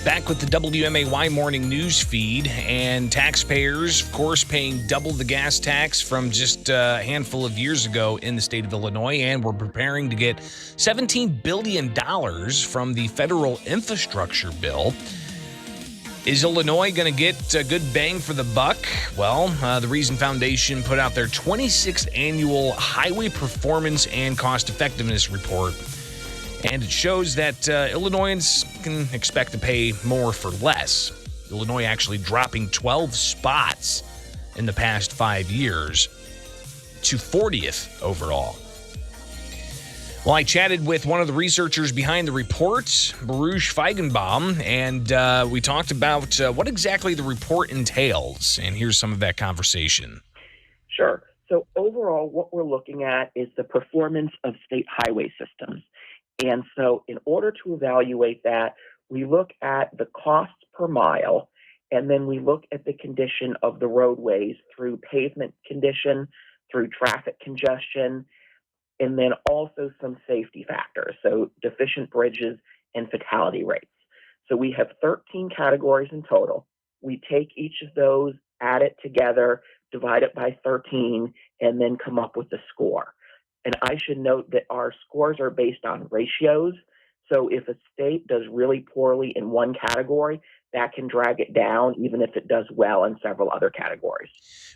Back with the WMAY morning news feed, and taxpayers, of course, paying double the gas tax from just a handful of years ago in the state of Illinois, and we're preparing to get $17 billion from the federal infrastructure bill. Is Illinois going to get a good bang for the buck? Well, the Reason Foundation put out their 26th annual Highway Performance and Cost Effectiveness Report. And it shows that Illinoisans can expect to pay more for less. Illinois actually dropping 12 spots in the past 5 years to 40th overall. Well, I chatted with one of the researchers behind the report, Baruch Feigenbaum, and we talked about what exactly the report entails. And here's some of that conversation. Sure. So overall, what we're looking at is the performance of state highway systems. And so in order to evaluate that, we look at the cost per mile, and then we look at the condition of the roadways through pavement condition, through traffic congestion, and then also some safety factors, so deficient bridges and fatality rates. So we have 13 categories in total. We take each of those, add it together, divide it by 13, and then come up with a score. And I should note that our scores are based on ratios. So if a state does really poorly in one category, that can drag it down, even if it does well in several other categories.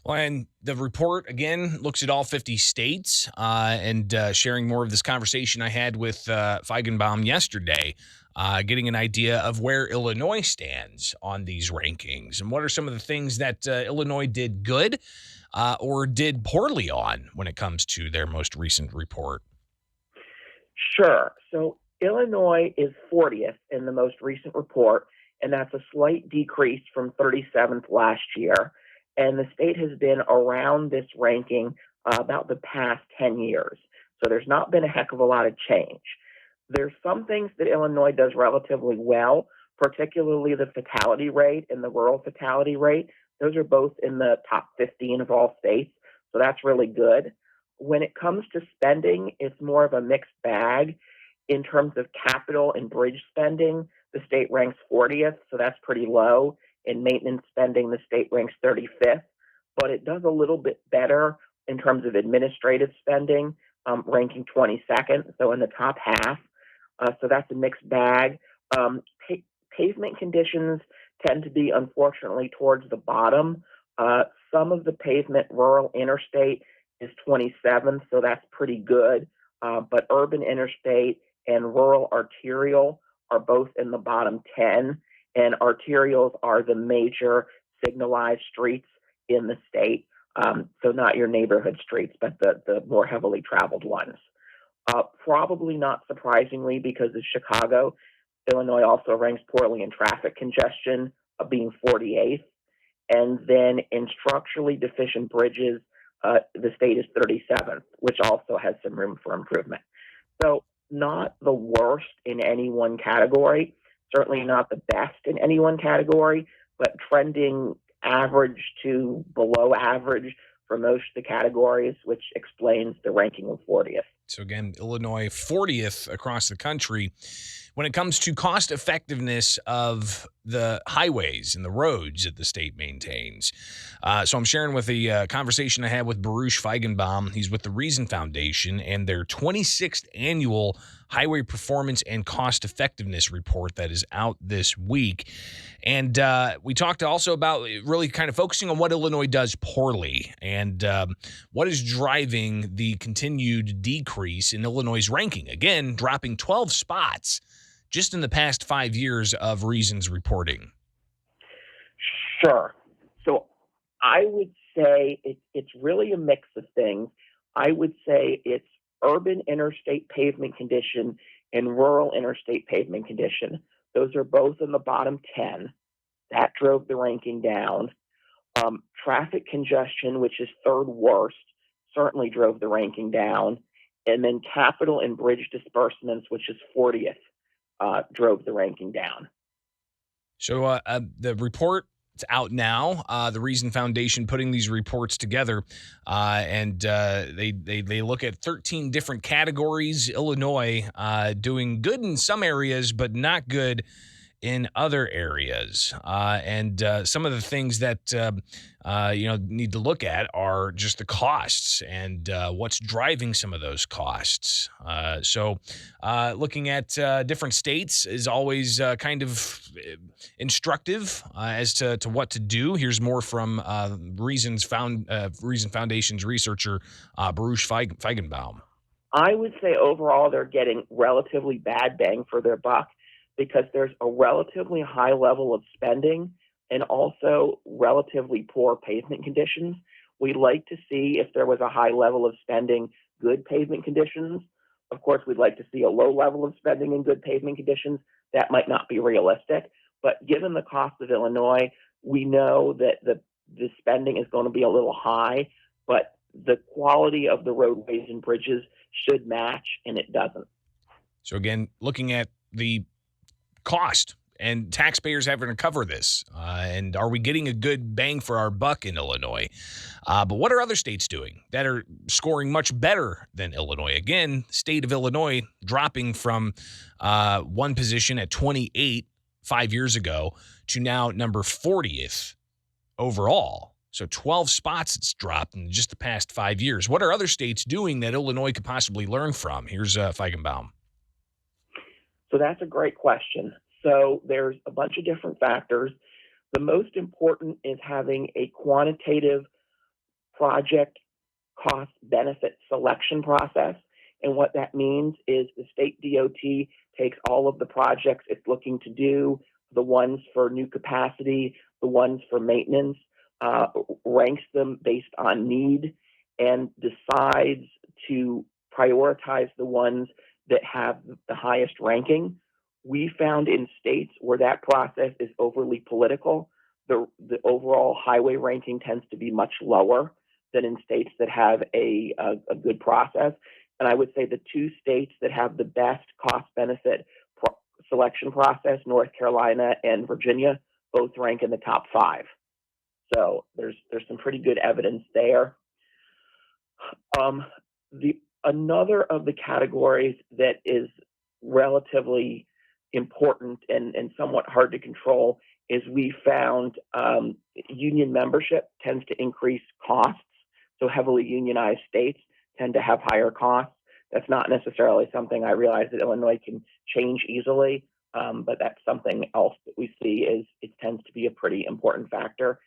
Well, and the report, again, looks at all 50 states and sharing more of this conversation I had with Feigenbaum yesterday, getting an idea of where Illinois stands on these rankings and what are some of the things that Illinois did good or did poorly on when it comes to their most recent report. Sure. So Illinois is 40th in the most recent report, and that's a slight decrease from 37th last year. And the state has been around this ranking about the past 10 years. So there's not been a heck of a lot of change. There's some things that Illinois does relatively well, particularly the fatality rate and the rural fatality rate. Those are both in the top 15 of all states, so that's really good. When it comes to spending, it's more of a mixed bag. In terms of capital and bridge spending, the state ranks 40th, so that's pretty low. In maintenance spending, the state ranks 35th, but it does a little bit better in terms of administrative spending, ranking 22nd, so in the top half. So that's a mixed bag. Pavement conditions tend to be, unfortunately, towards the bottom. Some of the pavement rural interstate is 27th, so that's pretty good. But urban interstate and rural arterial are both in the bottom 10, and arterials are the major signalized streets in the state. So not your neighborhood streets, but the more heavily traveled ones. Probably not surprisingly, because of Chicago, Illinois also ranks poorly in traffic congestion, being 48th. And then in structurally deficient bridges, the state is 37th, which also has some room for improvement. So not the worst in any one category, certainly not the best in any one category, but trending average to below average for most of the categories, which explains the ranking of 40th. So again, Illinois 40th across the country when it comes to cost effectiveness of the highways and the roads that the state maintains. So I'm sharing with a conversation I had with Baruch Feigenbaum. He's with the Reason Foundation and their 26th annual Highway Performance and Cost Effectiveness Report that is out this week. And we talked also about really kind of focusing on what Illinois does poorly and what is driving the continued decrease in Illinois' ranking. Again, dropping 12 spots just in the past 5 years of Reason's reporting. Sure. So I would say it's really a mix of things. I would say it's urban interstate pavement condition and rural interstate pavement condition. Those are both in the bottom 10. That drove the ranking down. Traffic congestion, which is third worst, certainly drove the ranking down. And then capital and bridge disbursements, which is 40th, drove the ranking down. So the report It's out now. The Reason Foundation putting these reports together, and they look at 13 different categories. Illinois doing good in some areas, but not good in other areas. And some of the things that need to look at are just the costs and what's driving some of those costs. Looking at different states is always kind of instructive as to what to do. Here's more from Reason Foundation's researcher Baruch Feigenbaum. I would say overall they're getting relatively bad bang for their buck because there's a relatively high level of spending and also relatively poor pavement conditions. We'd like to see, if there was a high level of spending, good pavement conditions. Of course, we'd like to see a low level of spending and good pavement conditions. That might not be realistic. But given the cost of Illinois, we know that the spending is going to be a little high, but the quality of the roadways and bridges should match, and it doesn't. So again, looking at the cost and taxpayers having to cover this, and are we getting a good bang for our buck in Illinois? But what are other states doing that are scoring much better than Illinois? Again, state of Illinois dropping from one position at 28 5 years ago to now number 40th overall. So 12 spots it's dropped in just the past 5 years. What are other states doing that Illinois could possibly learn from? Here's Feigenbaum. So that's a great question. So there's a bunch of different factors. The most important is having a quantitative project cost benefit selection process. And what that means is the state DOT takes all of the projects it's looking to do, the ones for new capacity, the ones for maintenance, ranks them based on need, and decides to prioritize the ones that have the highest ranking. We found in states where that process is overly political, the overall highway ranking tends to be much lower than in states that have a good process. And I would say the two states that have the best cost-benefit selection process, North Carolina and Virginia, both rank in the top 5. So there's some pretty good evidence there. Another of the categories that is relatively important and somewhat hard to control is we found union membership tends to increase costs. So heavily unionized states tend to have higher costs. That's not necessarily something I realize that Illinois can change easily, but that's something else that we see is it tends to be a pretty important factor.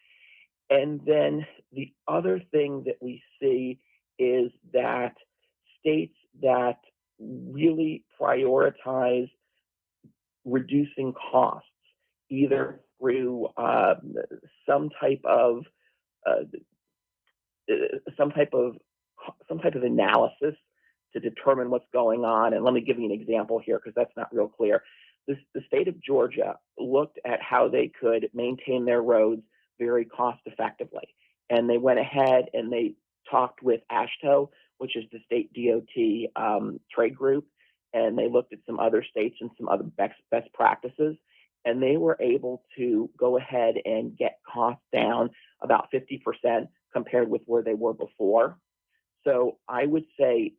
And then the other thing that we see is that states that really prioritize reducing costs, either through some type of analysis to determine what's going on. And let me give you an example here because that's not real clear. The state of Georgia looked at how they could maintain their roads very cost effectively. And they went ahead and they talked with AASHTO, which is the state DOT trade group, and they looked at some other states and some other best practices, and they were able to go ahead and get costs down about 50% compared with where they were before. So I would say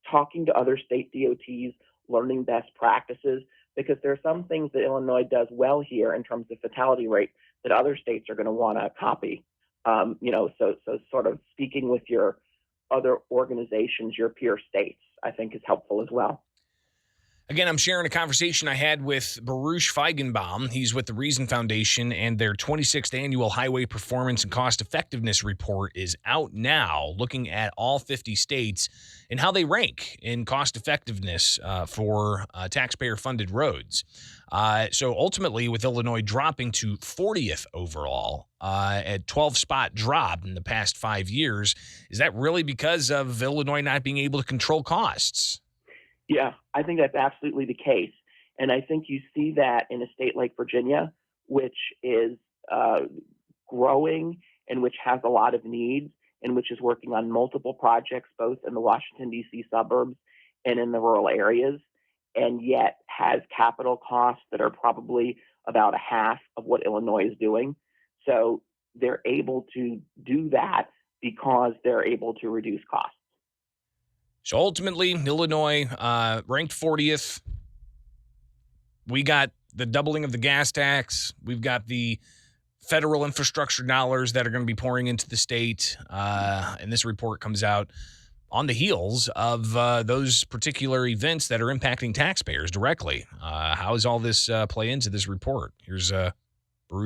talking to other state DOTs, learning best practices, because there are some things that Illinois does well here in terms of fatality rate that other states are going to want to copy. So sort of speaking with your other organizations, your peer states, I think is helpful as well. Again, I'm sharing a conversation I had with Baruch Feigenbaum. He's with the Reason Foundation, and their 26th annual Highway Performance and Cost Effectiveness Report is out now, looking at all 50 states and how they rank in cost effectiveness for taxpayer-funded roads. So ultimately, with Illinois dropping to 40th overall, a 12-spot drop in the past 5 years, is that really because of Illinois not being able to control costs? Yeah, I think that's absolutely the case. And I think you see that in a state like Virginia, which is growing and which has a lot of needs and which is working on multiple projects, both in the Washington, D.C. suburbs and in the rural areas, and yet has capital costs that are probably about a half of what Illinois is doing. So they're able to do that because they're able to reduce costs. So ultimately, Illinois ranked 40th. We got the doubling of the gas tax. We've got the federal infrastructure dollars that are going to be pouring into the state. And this report comes out on the heels of those particular events that are impacting taxpayers directly. How does all this play into this report? Here's Baruch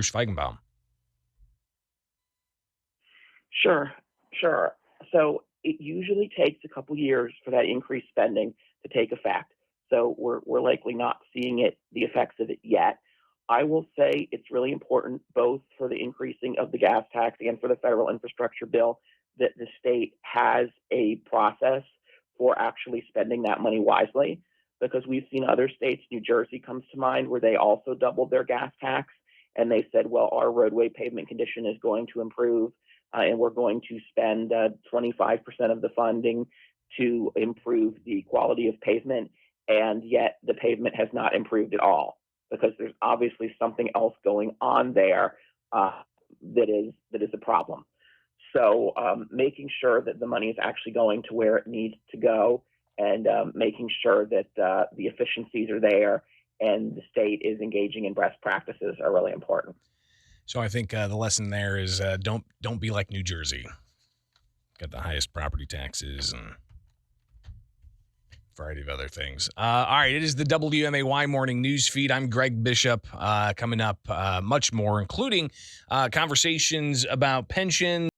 Feigenbaum. Sure. So it usually takes a couple years for that increased spending to take effect. So we're likely not seeing the effects of it yet. I will say it's really important, both for the increasing of the gas tax and for the federal infrastructure bill, that the state has a process for actually spending that money wisely, because we've seen other states, New Jersey comes to mind, where they also doubled their gas tax, and they said, well, our roadway pavement condition is going to improve, and we're going to spend 25% of the funding to improve the quality of pavement, and yet the pavement has not improved at all, because there's obviously something else going on there that is a problem. So making sure that the money is actually going to where it needs to go, and making sure that the efficiencies are there and the state is engaging in best practices are really important. So I think the lesson there is don't be like New Jersey. Got the highest property taxes and a variety of other things. All right, it is the WMAY morning news feed. I'm Greg Bishop. Coming up, much more, including conversations about pensions.